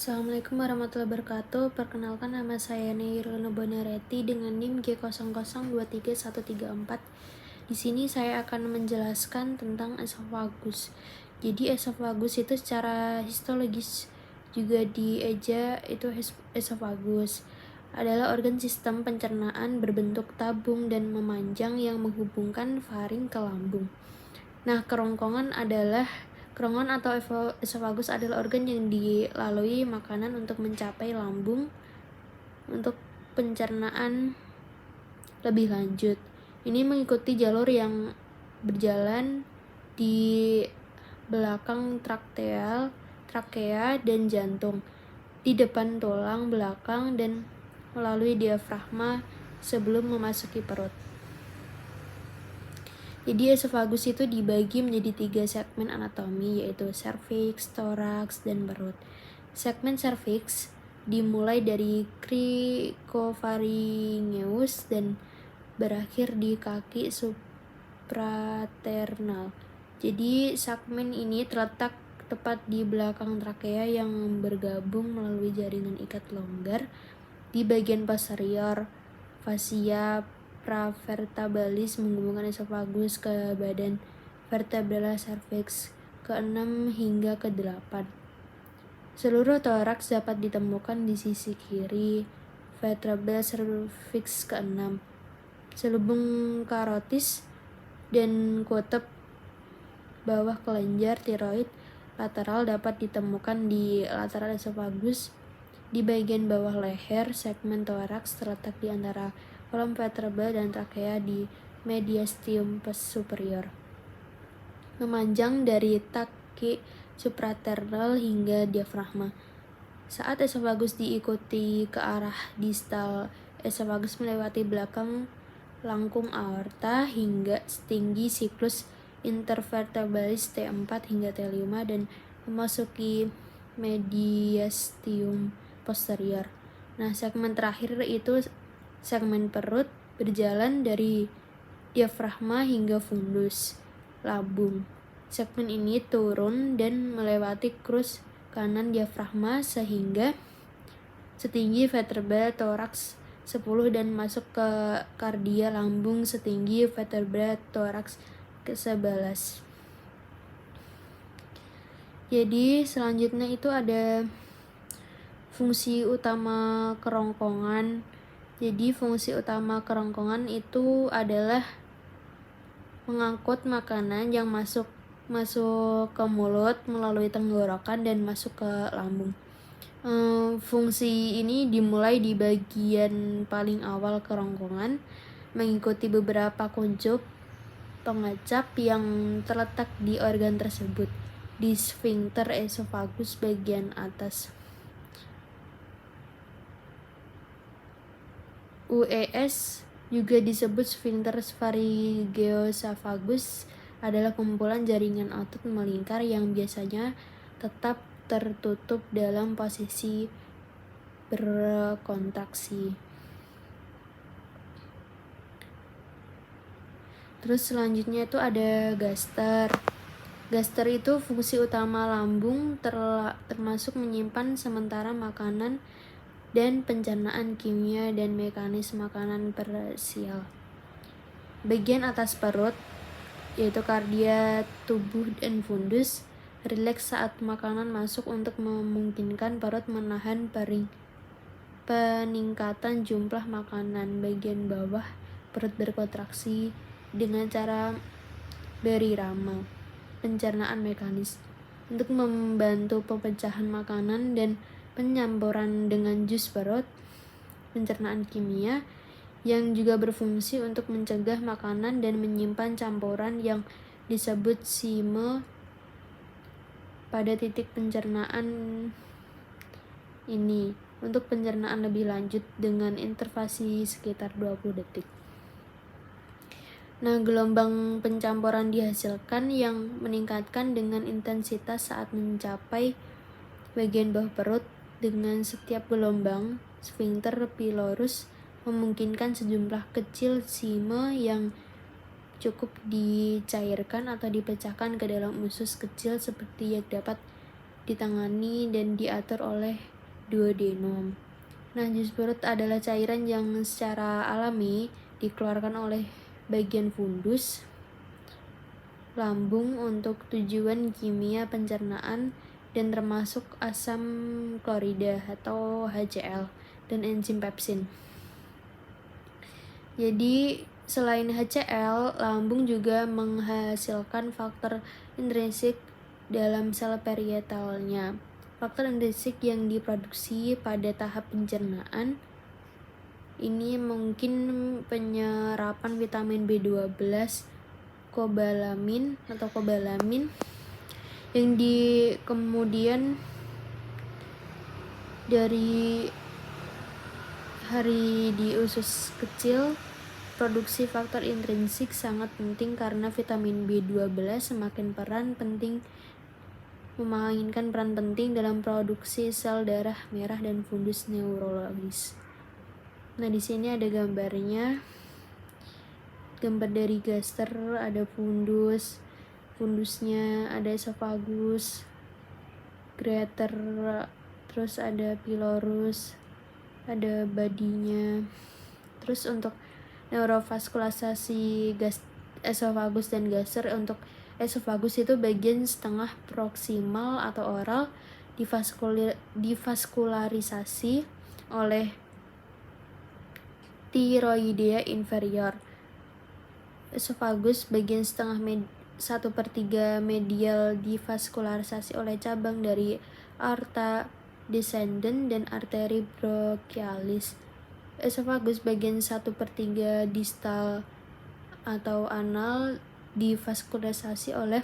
Assalamualaikum warahmatullahi wabarakatuh. Perkenalkan, nama saya Neirul Bonaretti dengan NIM G00231334. Di sini saya akan menjelaskan tentang esofagus. Jadi esofagus itu secara histologis juga dieja itu esofagus adalah organ sistem pencernaan berbentuk tabung dan memanjang yang menghubungkan faring ke lambung. Nah, kerongkongan atau esofagus adalah organ yang dilalui makanan untuk mencapai lambung untuk pencernaan lebih lanjut. Ini mengikuti jalur yang berjalan di belakang trakea dan jantung, di depan tulang belakang dan melalui diafragma sebelum memasuki perut. Jadi esofagus itu dibagi menjadi 3 segmen anatomi, yaitu serviks, toraks, dan perut. Segmen serviks dimulai dari cricopharyngeus dan berakhir di kaki supraternal. Jadi segmen ini terletak tepat di belakang trakea yang bergabung melalui jaringan ikat longgar di bagian posterior fascia pravertebralis menghubungkan esofagus ke badan vertebral cervix ke-6 hingga ke-8. Seluruh toraks dapat ditemukan di sisi kiri vertebral cervix ke-6. Selubung karotis dan kutub bawah kelenjar tiroid lateral dapat ditemukan di lateral esofagus. Di bagian bawah leher, segmen toraks terletak di antara kolom vertebral dan trakea di mediastinum superior, memanjang dari kaki supraternal hingga diafragma. Saat esofagus diikuti ke arah distal, esofagus melewati belakang langkung aorta hingga setinggi siklus intervertebralis T4 hingga T5 dan memasuki mediastinum posterior. Nah, segmen terakhir itu segmen perut, berjalan dari diafragma hingga fundus lambung. Segmen ini turun dan melewati krus kanan diafragma sehingga setinggi vertebra toraks 10 dan masuk ke kardia lambung setinggi vertebra toraks ke-11. Jadi selanjutnya itu ada fungsi utama kerongkongan. Jadi fungsi utama kerongkongan itu adalah mengangkut makanan yang masuk ke mulut melalui tenggorokan dan masuk ke lambung. Fungsi ini dimulai di bagian paling awal kerongkongan, mengikuti beberapa kuncup pengecap yang terletak di organ tersebut di sphincter esofagus bagian atas. UES juga disebut sphincter pharyngeoesophagus adalah kumpulan jaringan otot melingkar yang biasanya tetap tertutup dalam posisi berkontraksi. Terus selanjutnya itu ada gaster. Gaster itu fungsi utama lambung termasuk menyimpan sementara makanan dan pencernaan kimia dan mekanis makanan parsial. Bagian atas perut, yaitu kardia, tubuh, dan fundus, rileks saat makanan masuk untuk memungkinkan perut menahan peningkatan jumlah makanan. Bagian bawah perut berkontraksi dengan cara berirama, pencernaan mekanis, untuk membantu pemecahan makanan dan pencampuran dengan jus perut, pencernaan kimia, yang juga berfungsi untuk mencegah makanan dan menyimpan campuran yang disebut chyme pada titik pencernaan ini untuk pencernaan lebih lanjut dengan intervasi sekitar 20 detik. Nah, gelombang pencampuran dihasilkan yang meningkatkan dengan intensitas saat mencapai bagian bawah perut. Dengan setiap gelombang, sphincter pylorus memungkinkan sejumlah kecil chyme yang cukup dicairkan atau dipecahkan ke dalam usus kecil seperti yang dapat ditangani dan diatur oleh duodenum. Nah, jus perut adalah cairan yang secara alami dikeluarkan oleh bagian fundus lambung untuk tujuan kimia pencernaan dan termasuk asam klorida atau HCl dan enzim pepsin. Jadi, selain HCl, lambung juga menghasilkan faktor intrinsik dalam sel parietalnya. Faktor intrinsik yang diproduksi pada tahap pencernaan ini mungkin penyerapan vitamin B12, kobalamin yang kemudian dari hari di usus kecil. Produksi faktor intrinsik sangat penting karena vitamin B12 memainkan peran penting dalam produksi sel darah merah dan fundus neurologis. Nah, di sini ada gambarnya. Gambar dari gaster, ada fundusnya, ada esofagus, greater, terus ada pylorus, ada badinya. Terus untuk neurovaskulasasi esofagus dan gaster, untuk esofagus itu bagian setengah proksimal atau oral divaskularisasi oleh tiroidea inferior. Esofagus bagian setengah 1/3 medial divaskularisasi oleh cabang dari aorta descendens dan arteri brachialis. Esofagus bagian 1/3 distal atau anal divaskularisasi oleh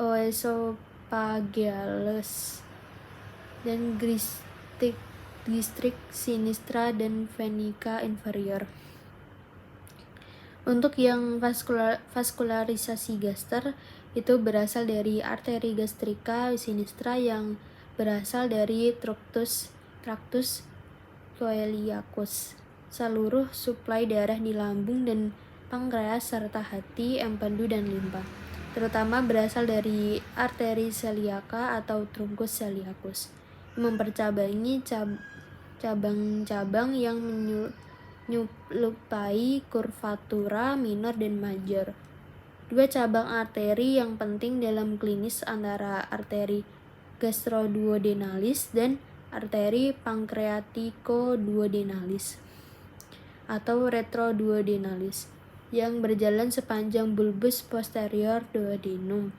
oesophageales dan gastrik sinistra dan venica inferior. Untuk yang vaskularisasi gaster itu berasal dari arteri gastrika sinistra yang berasal dari tractus coeliacus. Seluruh suplai darah di lambung dan pankreas serta hati, empedu dan limpa, terutama berasal dari arteri celiaca atau truncus coeliacus, mempercabangi cabang-cabang yang menyerupai curvatura minor dan major. Dua cabang arteri yang penting dalam klinis antara arteri gastroduodenalis dan arteri pancreaticoduodenalis atau retroduodenalis yang berjalan sepanjang bulbus posterior duodenum.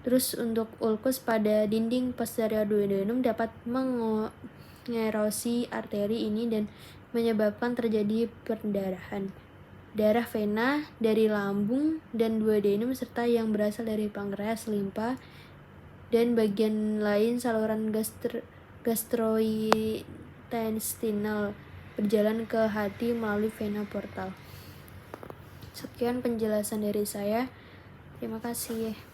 Terus untuk ulkus pada dinding posterior duodenum dapat mengerosi arteri ini dan menyebabkan terjadi perdarahan. Darah vena dari lambung dan duodenum serta yang berasal dari pankreas, limpa, dan bagian lain saluran gastrointestinal berjalan ke hati melalui vena portal. Sekian penjelasan dari saya. Terima kasih.